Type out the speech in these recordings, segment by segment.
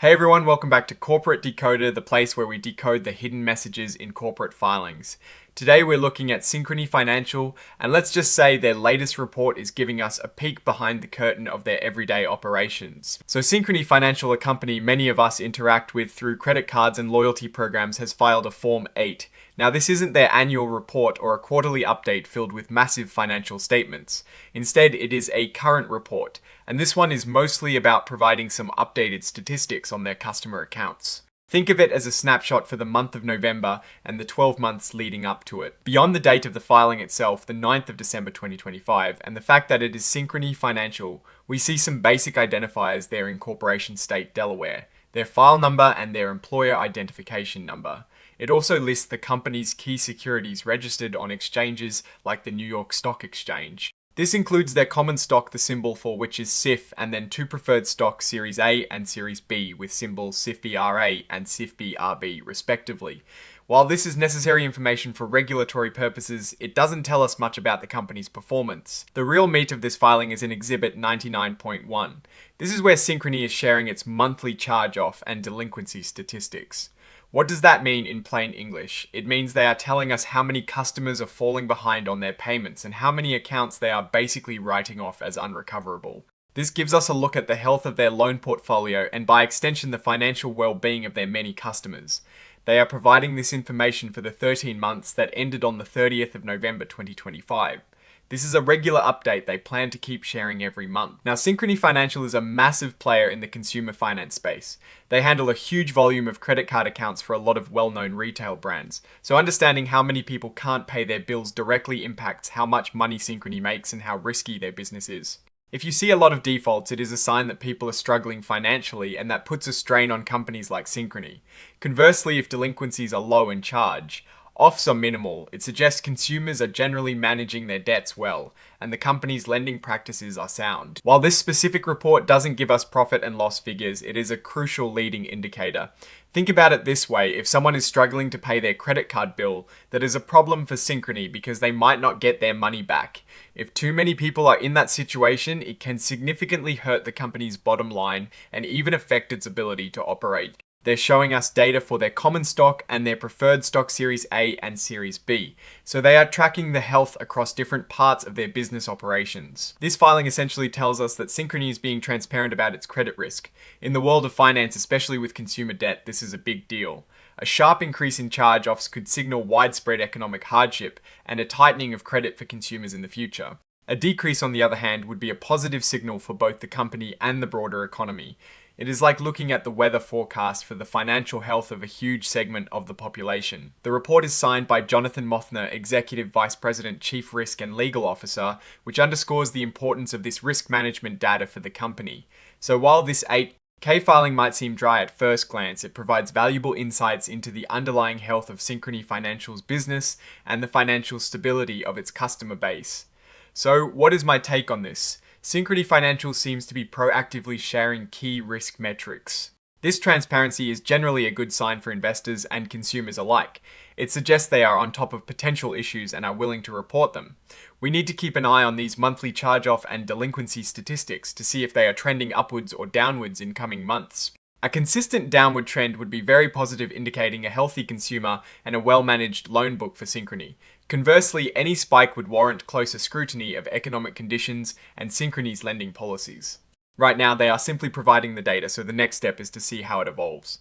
Hey everyone, welcome back to Corporate Decoder, the place where we decode the hidden messages in corporate filings. Today we're looking at Synchrony Financial, and let's just say their latest report is giving us a peek behind the curtain of their everyday operations. So Synchrony Financial, a company many of us interact with through credit cards and loyalty programs, has filed a Form 8. Now this isn't their annual report or a quarterly update filled with massive financial statements. Instead, it is a current report, and this one is mostly about providing some updated statistics on their customer accounts. Think of it as a snapshot for the month of November and the 12 months leading up to it. Beyond the date of the filing itself, the 9th of December 2025, and the fact that it is Synchrony Financial, we see some basic identifiers there in Corporation State Delaware, their file number and their employer identification number. It also lists the company's key securities registered on exchanges like the New York Stock Exchange. This includes their common stock, the symbol for which is SIF, and then two preferred stocks, Series A and Series B, with symbols SIFBRA and SIFBRB, respectively. While this is necessary information for regulatory purposes, it doesn't tell us much about the company's performance. The real meat of this filing is in Exhibit 99.1. This is where Synchrony is sharing its monthly charge-off and delinquency statistics. What does that mean in plain English? It means they are telling us how many customers are falling behind on their payments and how many accounts they are basically writing off as unrecoverable. This gives us a look at the health of their loan portfolio and by extension the financial well-being of their many customers. They are providing this information for the 13 months that ended on the 30th of November 2025. This is a regular update they plan to keep sharing every month. Now, Synchrony Financial is a massive player in the consumer finance space. They handle a huge volume of credit card accounts for a lot of well-known retail brands. So understanding how many people can't pay their bills directly impacts how much money Synchrony makes and how risky their business is. If you see a lot of defaults, it is a sign that people are struggling financially and that puts a strain on companies like Synchrony. Conversely, if delinquencies are low in charge, offs are minimal, it suggests consumers are generally managing their debts well, and the company's lending practices are sound. While this specific report doesn't give us profit and loss figures, it is a crucial leading indicator. Think about it this way: if someone is struggling to pay their credit card bill, that is a problem for Synchrony because they might not get their money back. If too many people are in that situation, it can significantly hurt the company's bottom line and even affect its ability to operate. They're showing us data for their common stock and their preferred stock Series A and Series B. So they are tracking the health across different parts of their business operations. This filing essentially tells us that Synchrony is being transparent about its credit risk. In the world of finance, especially with consumer debt, this is a big deal. A sharp increase in charge-offs could signal widespread economic hardship and a tightening of credit for consumers in the future. A decrease, on the other hand, would be a positive signal for both the company and the broader economy. It is like looking at the weather forecast for the financial health of a huge segment of the population. The report is signed by Jonathan Mothner, Executive Vice President, Chief Risk and Legal Officer, which underscores the importance of this risk management data for the company. So while this 8K filing might seem dry at first glance, it provides valuable insights into the underlying health of Synchrony Financial's business and the financial stability of its customer base. So what is my take on this? Synchrony Financial seems to be proactively sharing key risk metrics. This transparency is generally a good sign for investors and consumers alike. It suggests they are on top of potential issues and are willing to report them. We need to keep an eye on these monthly charge-off and delinquency statistics to see if they are trending upwards or downwards in coming months. A consistent downward trend would be very positive, indicating a healthy consumer and a well-managed loan book for Synchrony. Conversely, any spike would warrant closer scrutiny of economic conditions and Synchrony's lending policies. Right now, they are simply providing the data, so the next step is to see how it evolves.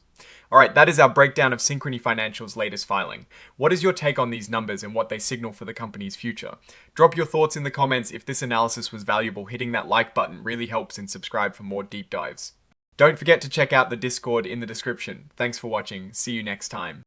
Alright, that is our breakdown of Synchrony Financial's latest filing. What is your take on these numbers and what they signal for the company's future? Drop your thoughts in the comments. If this analysis was valuable, hitting that like button really helps, and subscribe for more deep dives. Don't forget to check out the Discord in the description. Thanks for watching. See you next time.